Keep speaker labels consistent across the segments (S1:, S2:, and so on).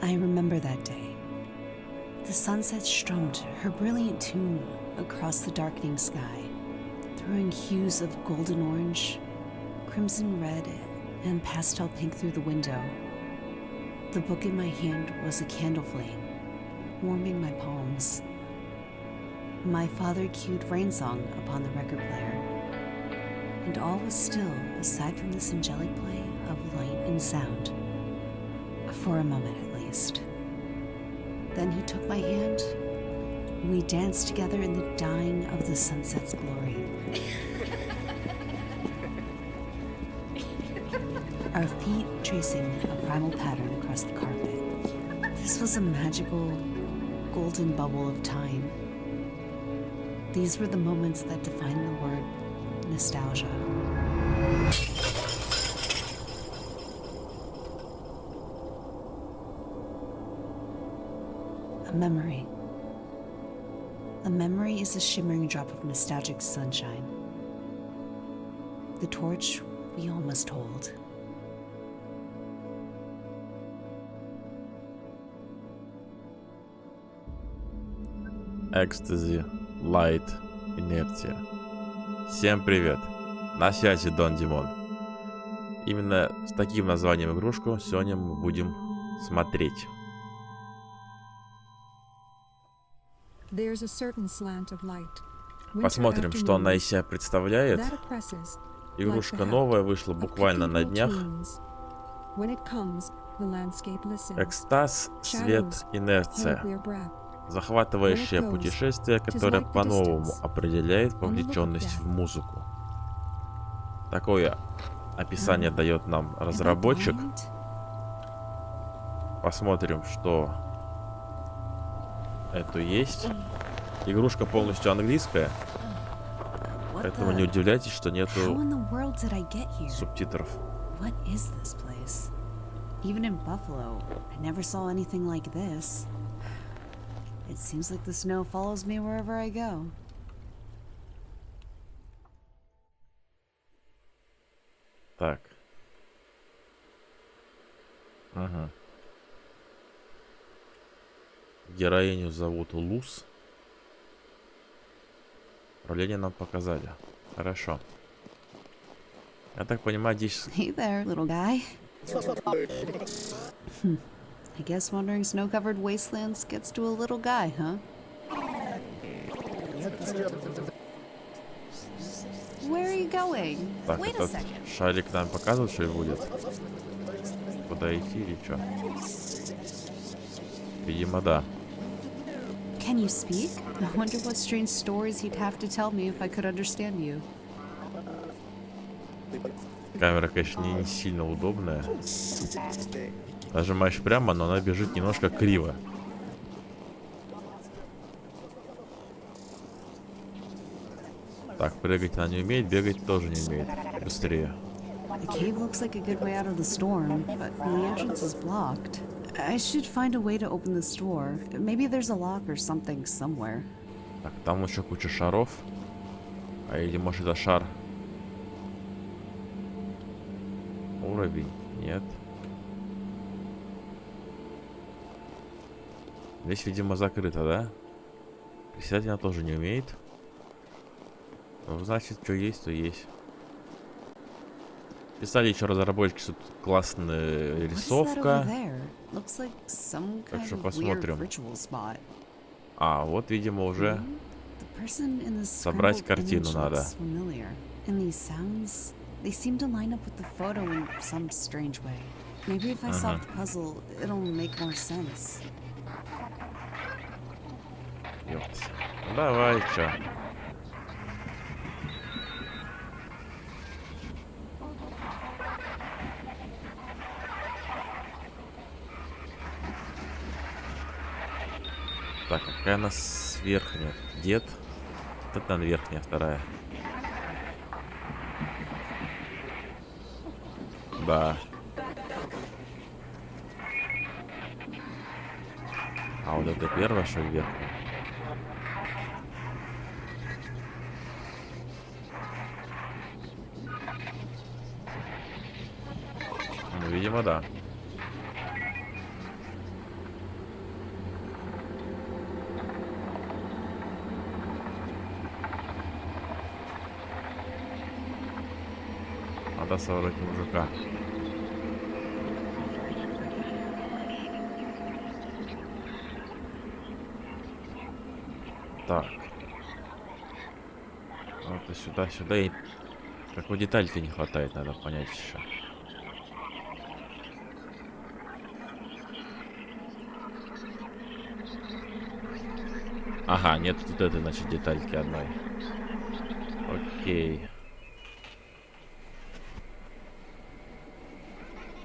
S1: I remember that day. The sunset strummed her brilliant tune across the darkening sky, throwing hues of golden orange, crimson red, and pastel pink through the window. The book in my hand was a candle flame, warming my palms. My father cued rain song upon the record player, and all was still aside from this angelic play of light and sound. For a moment at least. Then he took my hand, and we danced together in the dying of the sunset's glory. Our feet tracing a primal pattern across the carpet. This was a magical, golden bubble of time. These were the moments that define the word nostalgia. A memory. A memory is a shimmering drop of nostalgic sunshine. The torch we all must hold.
S2: Ecstasy, Light, Inertia. Всем привет! На связи Дон Димон. Именно с таким названием игрушку сегодня мы будем смотреть. Посмотрим, что она из себя представляет. Игрушка новая, вышла буквально на днях. Экстаз, свет, инерция. Захватывающее путешествие, которое по-новому определяет вовлеченность в музыку. Такое описание дает нам разработчик. Посмотрим, что это есть. Игрушка полностью английская, поэтому не удивляйтесь, что нету субтитров.
S1: It seems like the snow follows me wherever I go.
S2: Так. Ага. Героиню зовут Луз. Управление нам показали. Хорошо. Я так понимаю, здесь...
S1: Hey there, little guy. I guess wandering snow-covered wastelands gets to a little guy, huh? Where are you going?
S2: Так,
S1: Wait a
S2: этот
S1: second.
S2: шарик нам показывает, что будет? Куда идти или что? Видимо, да.
S1: Can you speak? I wonder what strange stories you'd have to tell me if I could understand you.
S2: Камера, конечно, не сильно удобная. Нажимаешь прямо, но она бежит немножко криво. Так, прыгать она не умеет, бегать тоже не умеет. Быстрее.
S1: The cave looks like a good way out of the storm, but the entrance is blocked. I should find a way to open this door. Maybe there's a lock or something somewhere.
S2: Так, там еще куча шаров. А или может это шар? Уровень? Нет. Здесь, видимо, закрыто, да? Писать она тоже не умеет. Ну, значит, что есть, то есть. Писали еще разработчики, тут классная рисовка. Так что посмотрим. А, вот, видимо, уже собрать картину надо. Ёпт. Ну, давай, чё. Так, какая она верхняя? Дед. Вот это, наверное, верхняя, вторая. Да. А вот это первая, что ли, верхняя? Ну, видимо, да. Надо собрать мужика. Так. Вот и сюда, сюда. И какой детальки не хватает, надо понять еще. Ага, нет тут этой, значит, детальки одной. Окей.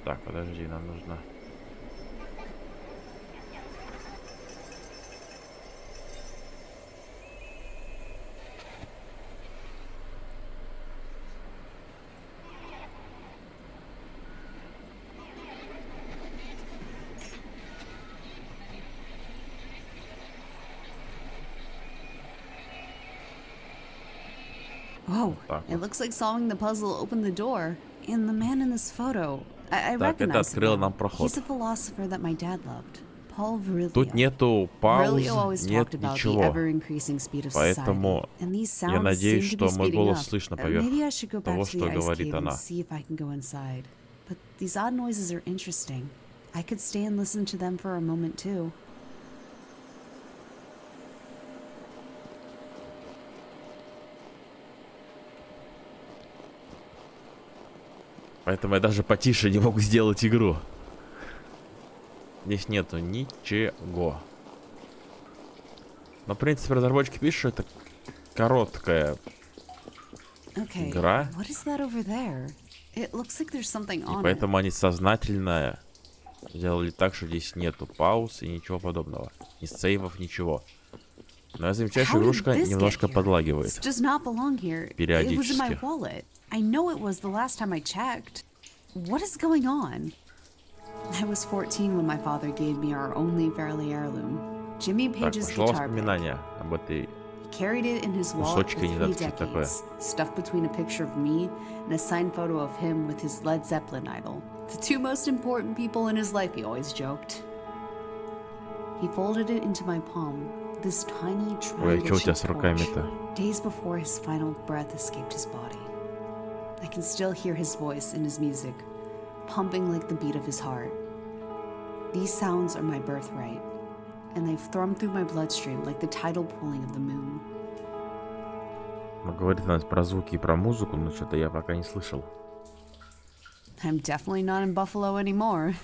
S2: Так, подожди, нам нужно...
S1: Whoa,
S2: Так
S1: it
S2: вот.
S1: looks like solving the puzzle opened the door. And the man in this photo, I
S2: Так, это
S1: recognize him
S2: открыло
S1: now.
S2: нам проход.
S1: He's a philosopher that my dad loved. Paul Virilio.
S2: Тут нету пауз,
S1: Virilio always
S2: нет
S1: talked about the
S2: ничего.
S1: ever-increasing speed of
S2: Поэтому
S1: society. And these
S2: я
S1: sounds
S2: надеюсь,
S1: seem to be
S2: что мой
S1: speeding
S2: голос
S1: up.
S2: слышно поверх
S1: Maybe I should go back
S2: того,
S1: to the
S2: что
S1: ice
S2: говорит
S1: cave and
S2: она.
S1: see if I can go inside. But these odd noises are interesting. I could stay and listen to them for a moment too.
S2: Поэтому я даже потише не могу сделать игру. Здесь нету ничего. Но, в принципе, разработчики пишут, что это короткая
S1: Okay,
S2: игра.
S1: what is that over there? It looks like there's something
S2: И
S1: on it.
S2: поэтому они сознательно сделали так, что здесь нету пауз и ничего подобного. Ни сейвов, ничего. Но я замечаю, что
S1: How did
S2: игрушка
S1: this
S2: немножко
S1: get here? This
S2: подлагивает.
S1: does not belong here. It was in my
S2: Периодически.
S1: wallet. I know it was the last time I checked. What is going on? I was 14 when my father gave me our only family heirloom, Jimmy
S2: Так,
S1: Page's
S2: пошло
S1: guitar pick.
S2: воспоминание об этой...
S1: He carried it in his wallet for
S2: Кусочки, не
S1: 3
S2: знаю, что такое.
S1: decades, stuffed between a picture of me and a signed photo of him with his Led Zeppelin idol. The two most important people in his life, he always joked. He folded it into my palm, this tiny
S2: Ой, а что у тебя
S1: triangle-shaped
S2: с руками-то?
S1: torch, days before his final breath escaped his body. I can still hear his voice in his music, pumping like the beat of his heart. These sounds are my birthright, and they've thrummed through my bloodstream like the tidal pulling of the moon.
S2: Ну, говорит она про звуки и про музыку, но что-то я пока не слышал.
S1: I'm definitely not in Buffalo anymore.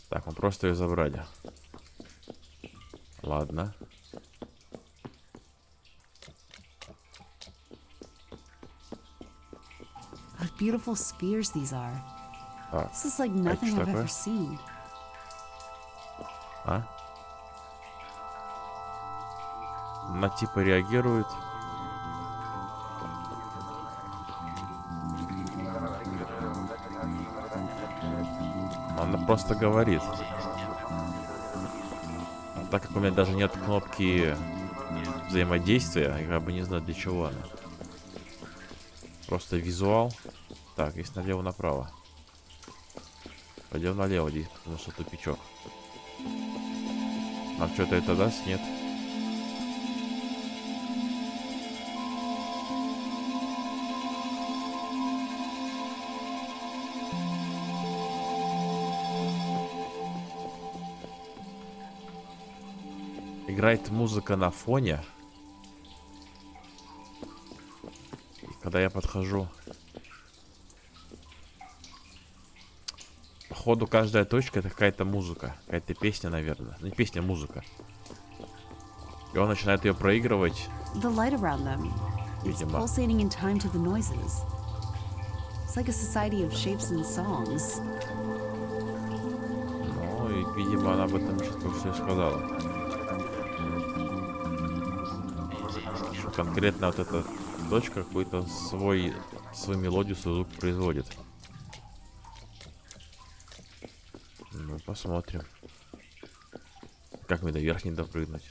S2: Так, мы просто ее забрали. Ладно.
S1: What beautiful spheres these are.
S2: Так,
S1: This is like nothing
S2: что
S1: I've
S2: такое?
S1: ever seen.
S2: а? Она типа реагирует. Она просто говорит. А так как у меня даже нет кнопки взаимодействия, я как бы не знаю, для чего она. Просто визуал. Так, есть налево-направо. Пойдем налево здесь, потому что тупичок. Нам что-то это даст? Нет. Играет музыка на фоне. И когда я подхожу... Походу, каждая точка это какая-то музыка. Какая-то песня, наверное. Ну, не песня, а музыка. И он начинает ее проигрывать.
S1: The light around them is
S2: Видимо.
S1: pulsating in time to the noises. It's like a society of shapes and songs.
S2: Ну, и, видимо, она об этом сейчас только что и сказала. Что конкретно вот эта точка какую-то свою мелодию, свой звук производит. Ну, посмотрим. Как мне до верх не допрыгнуть?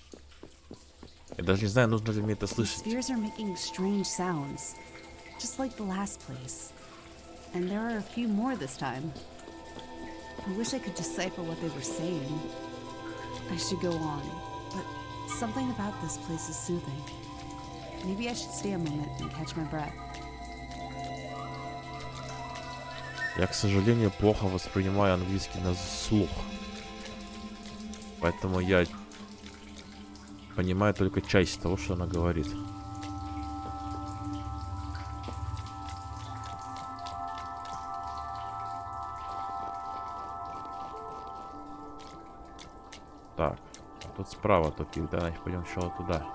S2: Я даже не знаю, нужно ли мне это
S1: The
S2: слышать.
S1: spheres are making strange sounds, just like the last place. And there are a few more this time. I wish I could decipher what they were saying. I should go on, but something about this place is soothing. Maybe I should stay a moment and catch my breath.
S2: Я, к сожалению, плохо воспринимаю английский на слух. Поэтому я понимаю только часть того, что она говорит. Так, тут справа тупик, да, значит пойдем сначала туда.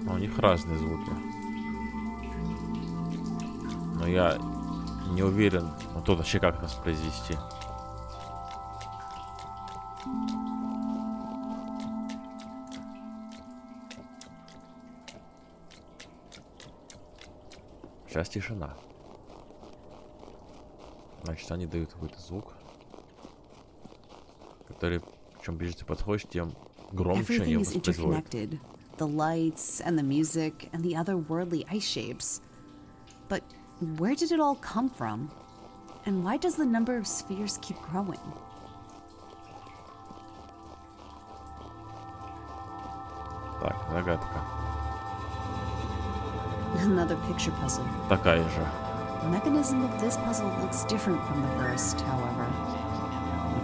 S2: У них разные звуки. Но я не уверен, ну тут вообще как нас произвести. Сейчас тишина. Значит, они дают какой-то звук, который, чем ближе ты подходишь, тем громче они
S1: Everything is
S2: воспроизводят.
S1: interconnected. The lights and the music and the otherworldly ice shapes. But where did it all come from? And why does the number of spheres keep growing?
S2: Так, загадка.
S1: Another picture puzzle.
S2: Такая же.
S1: The mechanism of this puzzle looks different from the first, however.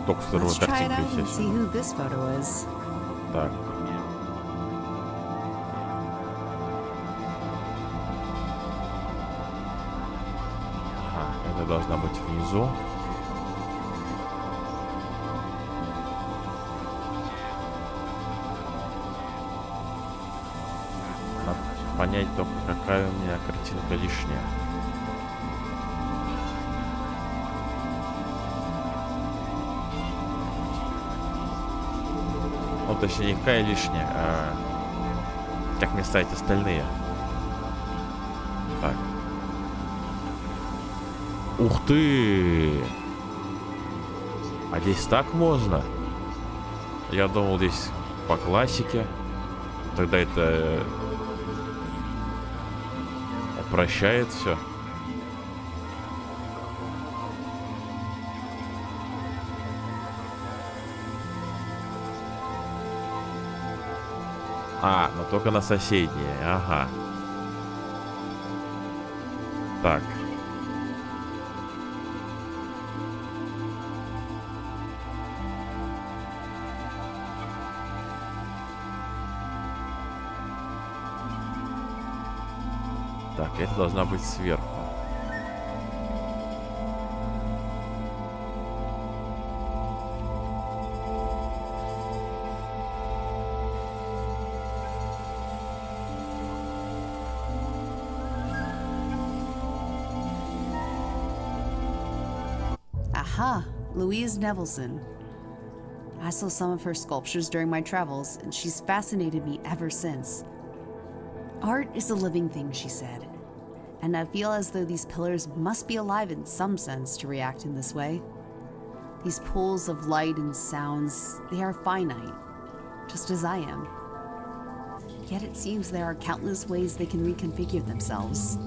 S2: Только вторую
S1: Let's try it
S2: картинку,
S1: out and see
S2: естественно.
S1: who this photo is.
S2: Так. Ага, это должна быть внизу. Надо понять только, какая у меня картинка лишняя. Ну, точнее, не какая лишняя, а как мне ставить остальные. Так. Ух ты! А здесь так можно? Я думал, здесь по классике. Тогда это упрощает все. А, но только на соседние. Ага. Так. Так, это должна быть сверху.
S1: Aha, Louise Nevelson. I saw some of her sculptures during my travels, and she's fascinated me ever since. Art is a living thing, she said, and I feel as though these pillars must be alive in some sense to react in this way. These pools of light and sounds, they are finite, just as I am. Yet it seems there are countless ways they can reconfigure themselves.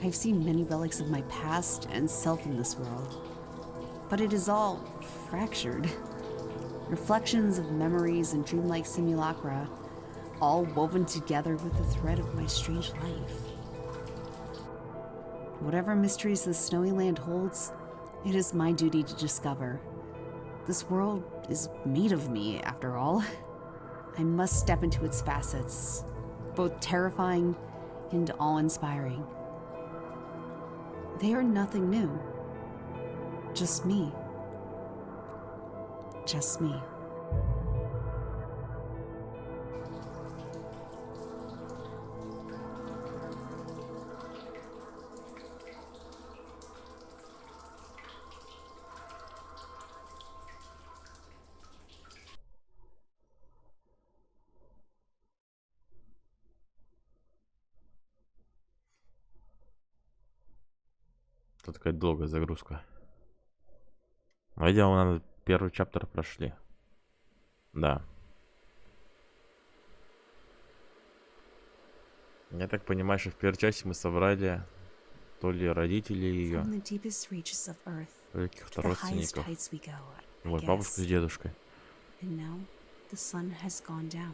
S1: I've seen many relics of my past and self in this world, but it is all fractured. Reflections of memories and dreamlike simulacra, all woven together with the thread of my strange life. Whatever mysteries the snowy land holds, it is my duty to discover. This world is made of me, after all. I must step into its facets, both terrifying and awe-inspiring. They are nothing new. Just me. Just me.
S2: Тут такая долгая загрузка. Видимо, мы первый чаптер прошли. Да. Я так понимаю, что в первой части мы собрали то ли родителей ее,
S1: From the deepest reaches of Earth
S2: то ли
S1: to
S2: каких-то
S1: the highest
S2: родственников.
S1: heights we go, I
S2: Вот бабушка с
S1: guess.
S2: дедушкой.
S1: And now the sun has gone down,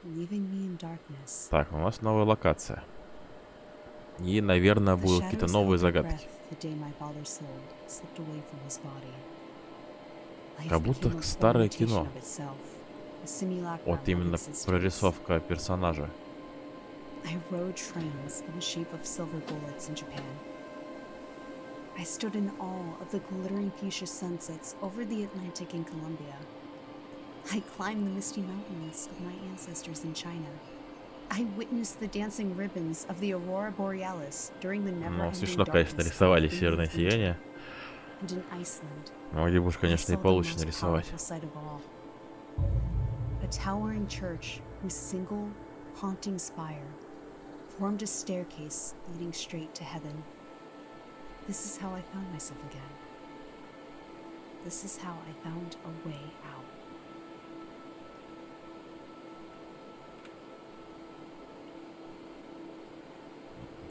S1: leaving me in darkness.
S2: Так, у нас новая локация. И, наверное,
S1: The
S2: будут какие-то
S1: shadows
S2: новые
S1: held their
S2: загадки.
S1: breath the day my father's soul slipped away from his body.
S2: Как
S1: Life
S2: будто
S1: became a poor
S2: старое
S1: imitation
S2: кино.
S1: of itself, a simulacrum
S2: Вот
S1: of
S2: именно
S1: existence.
S2: прорисовка персонажа.
S1: I rode trains in the shape of silver bullets in Japan. I stood in awe of the glittering fuchsia sunsets over the Atlantic in Colombia. I climbed the misty mountains of my ancestors in China. I witnessed the dancing ribbons of the Aurora Borealis during the
S2: Ну,
S1: never-ending
S2: смешно, конечно,
S1: darkness of
S2: рисовали
S1: the
S2: северное
S1: Indian winter.
S2: сияние.
S1: And in Iceland,
S2: Но где уж,
S1: I
S2: конечно, и
S1: saw the
S2: получится
S1: most
S2: нарисовать.
S1: powerful sight of all. A towering church whose single, haunting spire formed a staircase leading straight to heaven. This is how I found myself again. This is how I found a way out.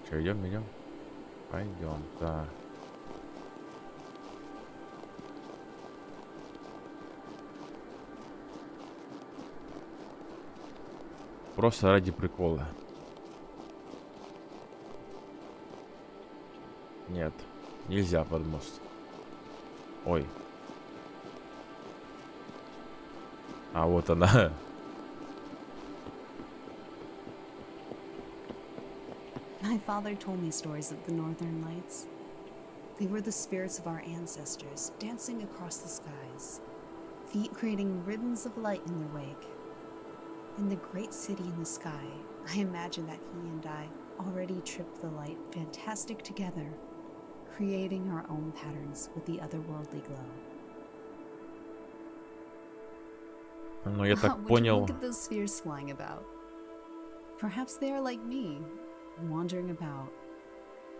S2: Че, идем, идем? Пойдем, да. Просто ради прикола. Нет, нельзя под мост. Ой. А вот она.
S1: My father told me stories of the Northern Lights. They were the spirits of our ancestors dancing across the skies, feet creating ribbons of light in their wake. In the great city in the sky, I imagine that he and I already tripped the light fantastic together, creating our own patterns with the otherworldly glow.
S2: Ну, я так
S1: Would you
S2: понял.
S1: look at those spheres flying about? Perhaps they are like me, wandering about,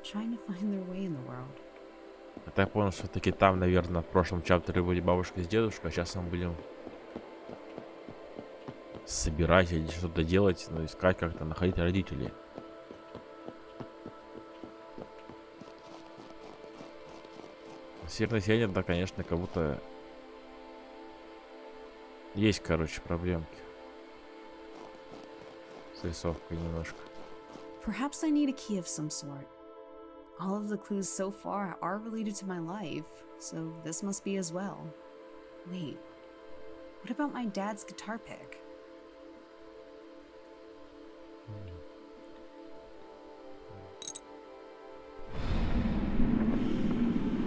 S1: trying to find their way in the world.
S2: Я так понял, что таки там, наверное, в прошлом чаптере были бабушка с дедушкой, а сейчас мы будем собирать или что-то делать, ну, искать как-то, находить родителей. Северное сияние, да, конечно, как будто есть, короче, проблемки с рисовкой немножко.
S1: Perhaps I need a key of some sort. All of the clues so far are related to my life, so this must be as well. Wait, what about my dad's guitar pick?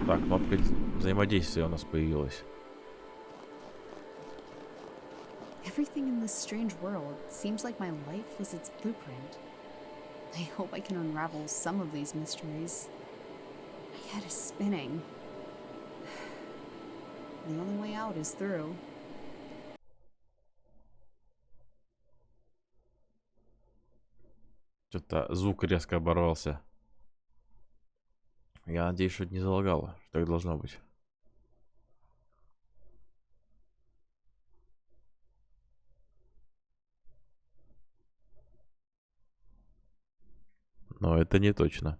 S2: Так, кнопка взаимодействия у нас появилась.
S1: Everything in this strange world seems like my life was its blueprint. I hope I can unravel some of these mysteries. My head is spinning. The only way out is through.
S2: Что-то звук резко оборвался. Я надеюсь, что это не залагало, что так должно быть. Но это не точно.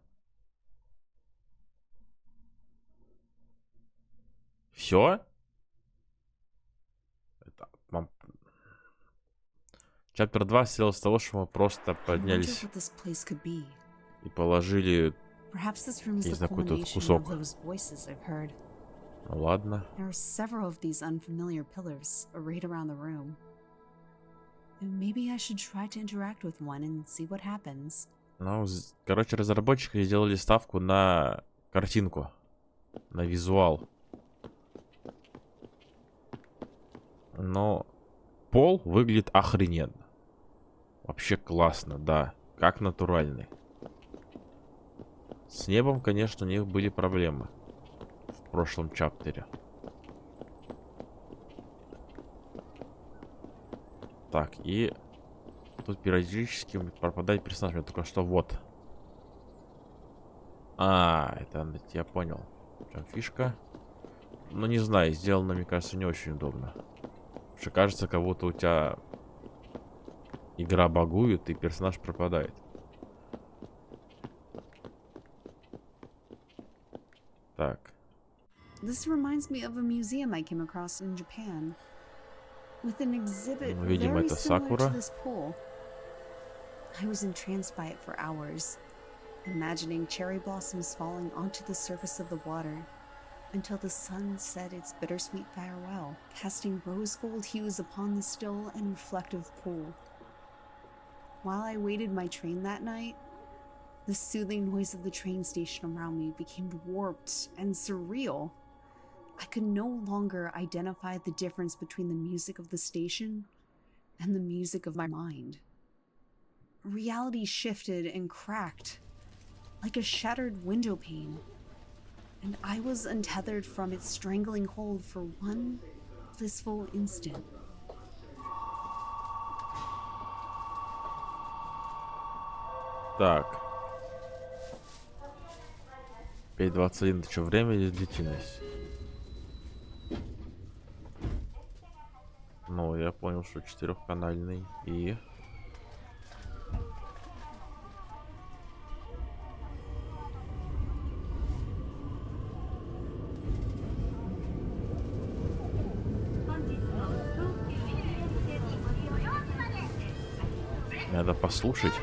S2: Все? Чаптер 2 сделал с того, что мы просто
S1: I wonder
S2: поднялись
S1: what this place could be.
S2: и положили.
S1: Perhaps this room is
S2: Не
S1: the
S2: знаю, какой-то
S1: culmination
S2: кусок.
S1: of those voices I've heard.
S2: Ну ладно.
S1: There are several of these unfamiliar pillars arrayed around the room. And maybe I should try to interact with one and see what happens.
S2: Ну, короче, разработчики сделали ставку на картинку, на визуал. Но пол выглядит охрененно. Вообще классно, да. Как натуральный. С небом, конечно, у них были проблемы в прошлом чаптере. Так, и тут периодически пропадает персонаж. Я только что вот. Это я понял. В чем фишка? Ну, не знаю, сделано, мне кажется, не очень удобно. Потому что кажется, как будто у тебя игра багует и персонаж пропадает.
S1: This reminds me of a museum I came across in Japan, with an exhibit
S2: Ну, видимо,
S1: very
S2: это
S1: similar to
S2: Сакура.
S1: this pool. I was entranced by it for hours, imagining cherry blossoms falling onto the surface of the water until the sun said its bittersweet farewell, casting rose gold hues upon the still and reflective pool. While I waited my train that night, the soothing noise of the train station around me became warped and surreal. I could no longer identify the difference between the music of the station and the music of my mind. Reality shifted and cracked, like a shattered window pane, and I was untethered from its strangling hold for one blissful instant.
S2: Так. 5:21, это что, время или длительность? Ну, я понял, что 4-канальный и... Надо послушать.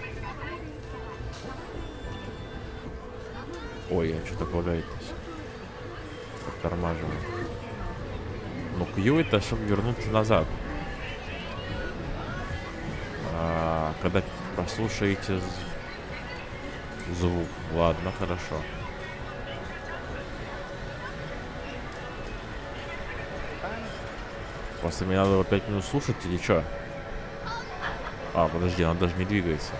S2: Ой, я что-то лагает-то. Подтормаживаю. Ну, Q это, чтобы вернуться назад. Когда прослушаете звук. Ладно, хорошо. Просто мне надо его 5 минут слушать или что? А, подожди, она даже не двигается.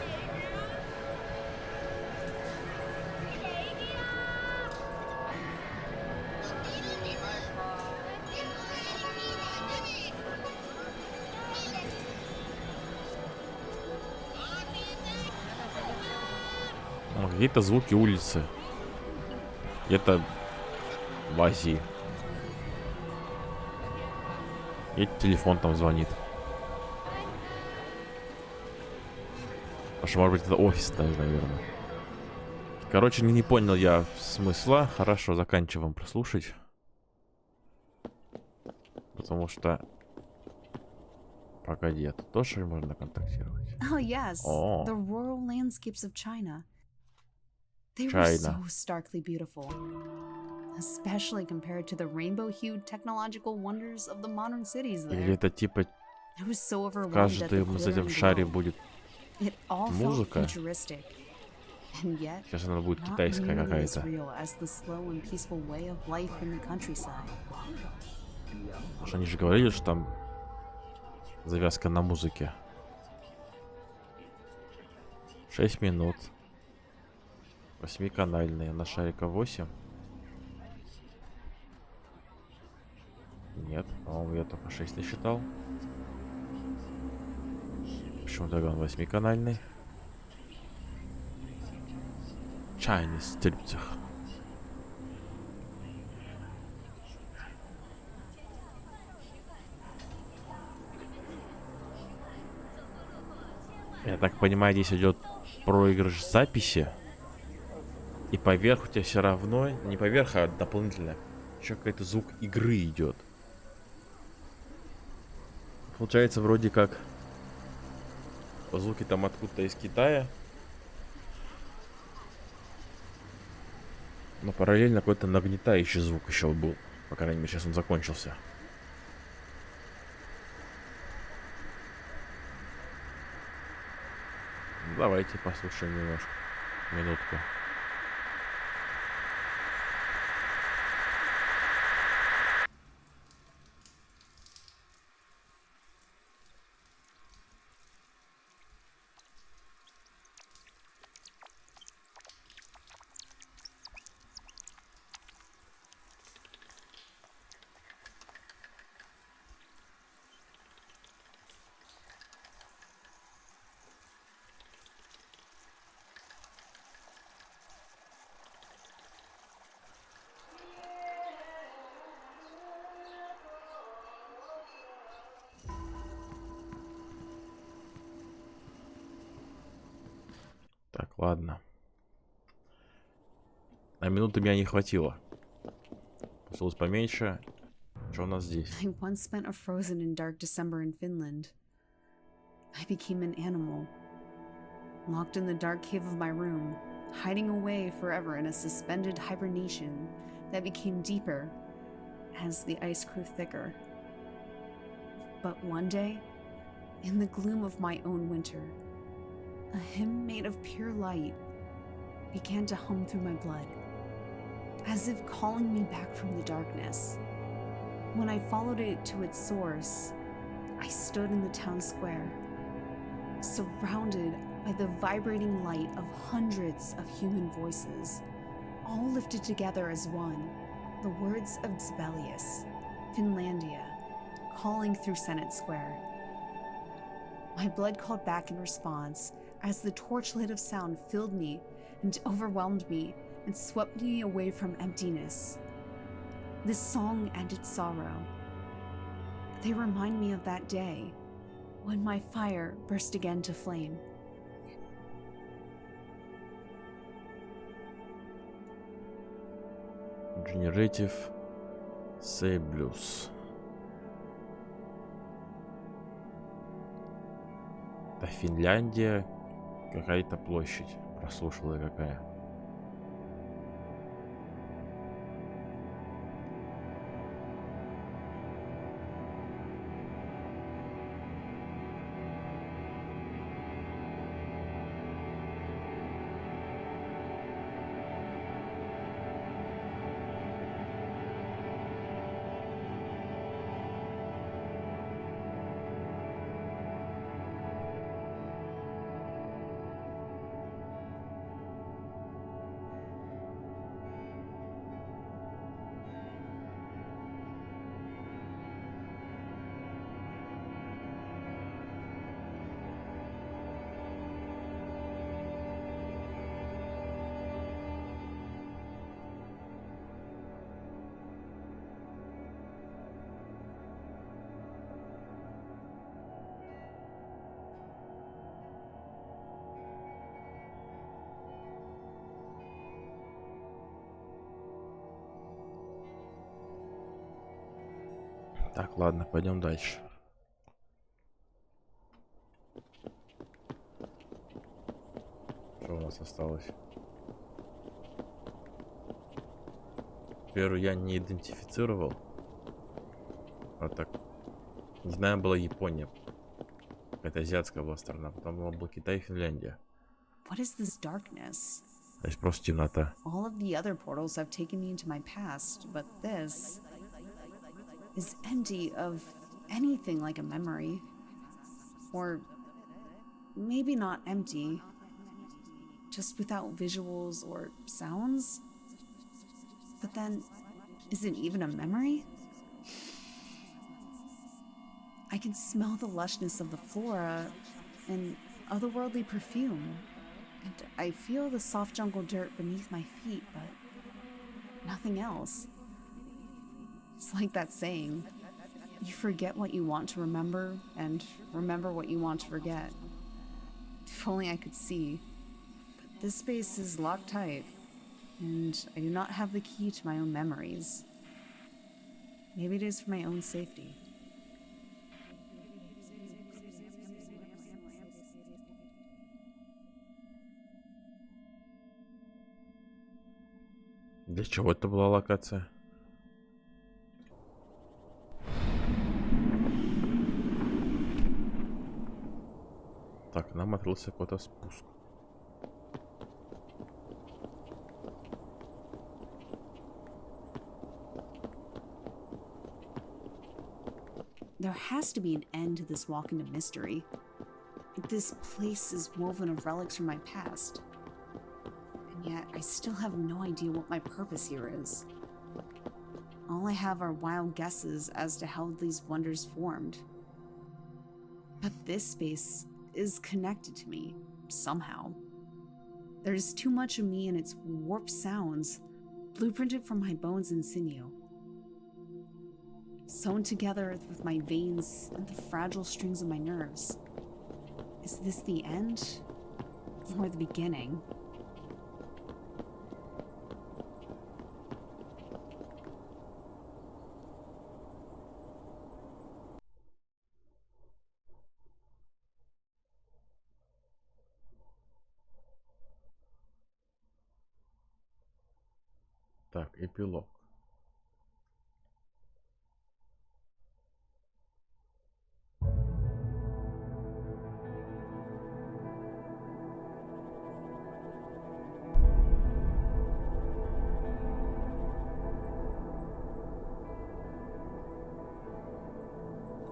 S2: Какие-то звуки улицы. Где-то в Азии. И телефон там звонит. Потому что, может быть, это офис даже, наверное. Короче, не понял я смысла. Хорошо, заканчиваем прослушать. Потому что... Погоди, тут тоже можно контактировать.
S1: Oh yes, the rural landscapes of China. They were
S2: China.
S1: so starkly beautiful, especially compared to the rainbow-hued technological wonders of the modern cities there.
S2: Или это типа
S1: I was so
S2: в
S1: overwhelmed at the
S2: каждом из этих шаре
S1: glow.
S2: будет
S1: It all felt
S2: музыка.
S1: futuristic, and yet
S2: Сейчас она будет
S1: not
S2: китайская
S1: nearly as
S2: какая-то.
S1: real as the slow and peaceful way of life in the countryside.
S2: Потому что они же говорили, что там завязка на музыке. 6 минут. 8-канальные. На шарика 8. Нет, по-моему, я только 6 насчитал. Почему тогда он 8-канальный? Чайный стриптих. Я так понимаю, здесь идет проигрыш записи. И поверх у тебя все равно, не поверх, а дополнительно, еще какой-то звук игры идет. Получается, вроде как звуки там откуда-то из Китая. Но параллельно какой-то нагнетающий звук еще был. По крайней мере, сейчас он закончился. Давайте послушаем немножко. Минутку. Так, ладно. На минуту меня не хватило. Получилось поменьше. Что у нас здесь?
S1: I once spent a frozen and dark December in Finland. I became an animal, locked in the dark cave of my room, hiding away forever in a suspended hibernation that became deeper as the ice grew thicker. But one day, in the gloom of my own winter, a hymn made of pure light began to hum through my blood, as if calling me back from the darkness. When I followed it to its source, I stood in the town square, surrounded by the vibrating light of hundreds of human voices, all lifted together as one, the words of Sibelius, Finlandia, calling through Senate Square. My blood called back in response as the torchlight of sound filled me and overwhelmed me and swept me away from emptiness. This song and its sorrow, they remind me of that day when my fire burst again to flame.
S2: Generative Say Blues. Это Финляндия, какая-то площадь. Прослушала какая. Так, ладно, пойдем дальше. Что у нас осталось? Первую я не идентифицировал. А так, не знаю, была Япония. Какая-то азиатская была страна. Потом был Китай и Финляндия.
S1: What is this darkness?
S2: То есть просто темнота.
S1: All of the other portals have taken me into my past, but this is empty of anything like a memory. Or maybe not empty, just without visuals or sounds. But then, is it even a memory? I can smell the lushness of the flora and otherworldly perfume, and I feel the soft jungle dirt beneath my feet, but nothing else. It's like that saying, you forget what you want to remember and remember what you want to forget. If only I could see. But this space is locked tight, and I do not have the key to my own memories. Maybe it is for my own safety.
S2: Для чего это была локация? Так, нам открылся какой-то спуск.
S1: There has to be an end to this walk into mystery. This place is woven of relics from my past. And yet, I still have no idea what my purpose here is. All I have are wild guesses as to how these wonders formed. But this space is connected to me, somehow. There's too much of me in its warped sounds, blueprinted from my bones and sinew. Sewn together with my veins and the fragile strings of my nerves. Is this the end? Or the beginning?
S2: Так, эпилог.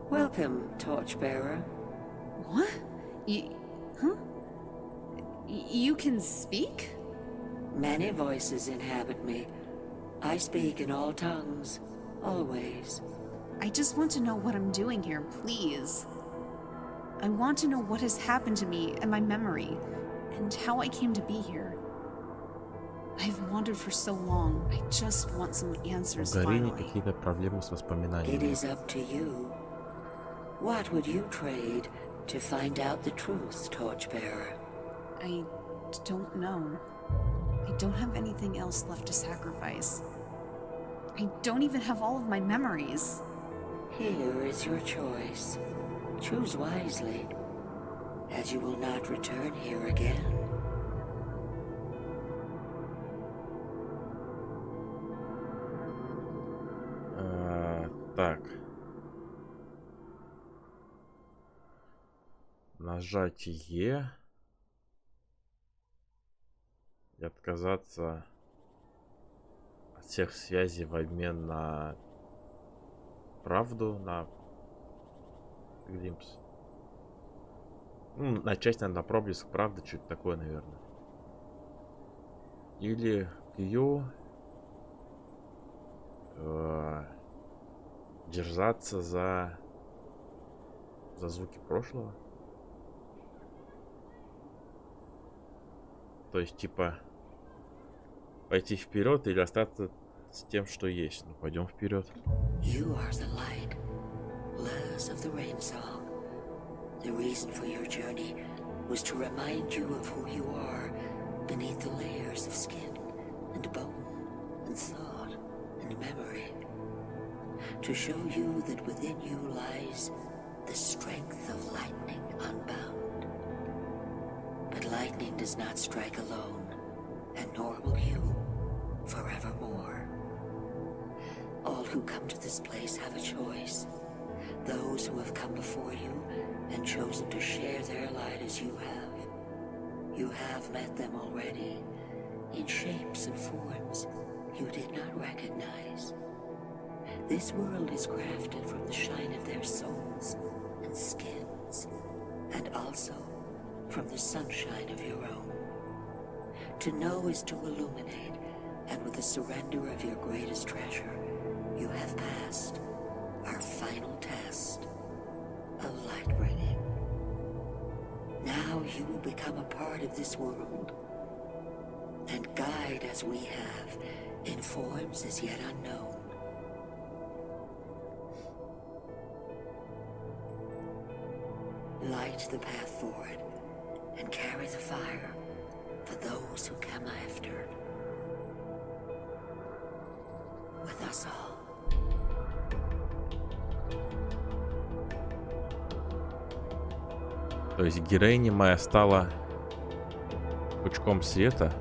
S3: Welcome, Torchbearer.
S1: What? Huh? You can speak?
S3: Many voices inhabit me. I speak in all tongues, always.
S1: I just want to know what I'm doing here, please. I want to know what has happened to me and my memory, and how I came to be here. I've wandered for so long. I just want some answers
S2: У Гарини
S1: finally.
S2: какие-то проблемы с
S3: It
S2: воспоминаниями.
S3: is up to you. What would you trade to find out the truth, Torchbearer?
S1: I don't know. I don't have anything else left to sacrifice. I don't even have all of my memories.
S3: Here is your choice. Choose wisely, as you will not return here again.
S2: Так. Нажать Е. И отказаться от всех связей в обмен на правду, на глимпс. Ну, на часть, наверное, на проблеск правды, что-то такое, наверное. Или Q. Держаться за звуки прошлого. То есть, типа, пойти вперед или остаться с тем, что есть. Ну, пойдем вперед.
S3: You are the light, Laz of the rain song. The reason for your journey was to remind you of who you are beneath the layers of skin and bone and thought and memory. To show you that within you lies the strength of lightning unbound. But lightning does not strike alone, and nor will you forevermore. All who come to this place have a choice. Those who have come before you and chosen to share their light as you have. You have met them already, in shapes and forms you did not recognize. This world is crafted from the shine of their souls and skins, and also from the sunshine of your own. To know is to illuminate, and with the surrender of your greatest treasure, you have passed our final test of light bringing. Now you will become a part of this world, and guide as we have in forms as yet unknown. Light the path forward and carry the fire for those who come after. With us all.
S2: То есть героиня моя стала пучком света.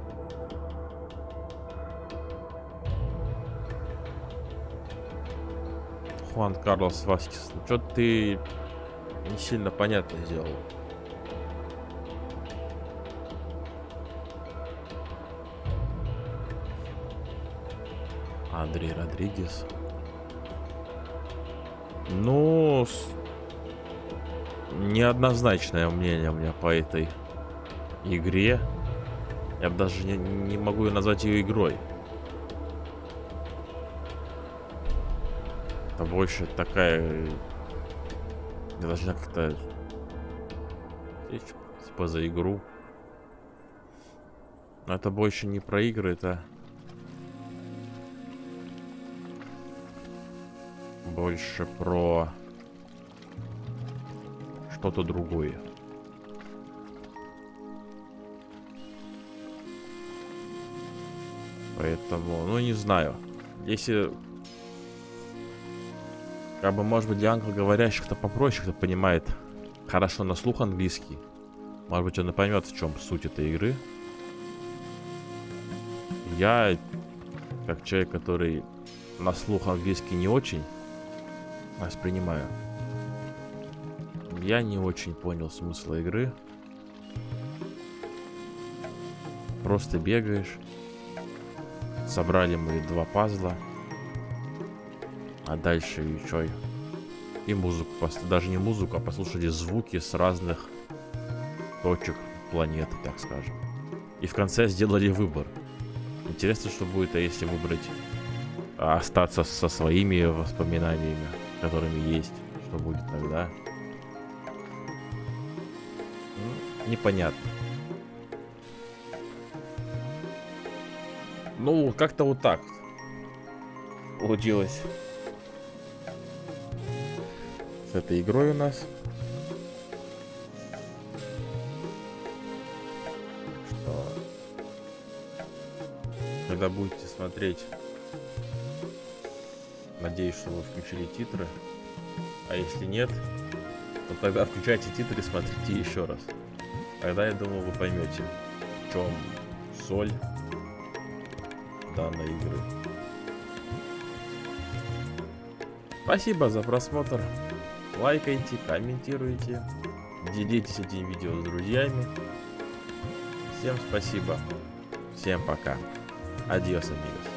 S2: Хуан Карлос Васкес. Ну, что-то ты не сильно понятно сделал. Андрей Родригес. Ну, неоднозначное мнение у меня по этой игре. Я бы даже не могу назвать ее игрой. Это больше такая... Я должна как-то... Типа за игру. Но это больше не про игры, это... Больше про... что-то другое. Поэтому, ну не знаю. Если... Как бы, может быть, для англоговорящих кто попроще, кто понимает хорошо на слух английский. Может быть, он и поймет, в чем суть этой игры. Я как человек, который на слух английский не очень воспринимаю, я не очень понял смысла игры. Просто бегаешь. Собрали мы 2 пазла. А дальше и чё? И музыку, даже не музыку, а послушали звуки с разных точек планеты, так скажем. И в конце сделали выбор. Интересно, что будет, если выбрать остаться со своими воспоминаниями, которыми есть. Что будет тогда? Непонятно. Ну, как-то вот так получилось с этой игрой у нас. Что, когда будете смотреть, надеюсь, что вы включили титры. А если нет, то тогда включайте титры и смотрите еще раз. Тогда, я думаю, вы поймете, в чем соль данной игры. Спасибо за просмотр. Лайкайте, комментируйте, делитесь этим видео с друзьями. Всем спасибо. Всем пока. Адьос, амигос.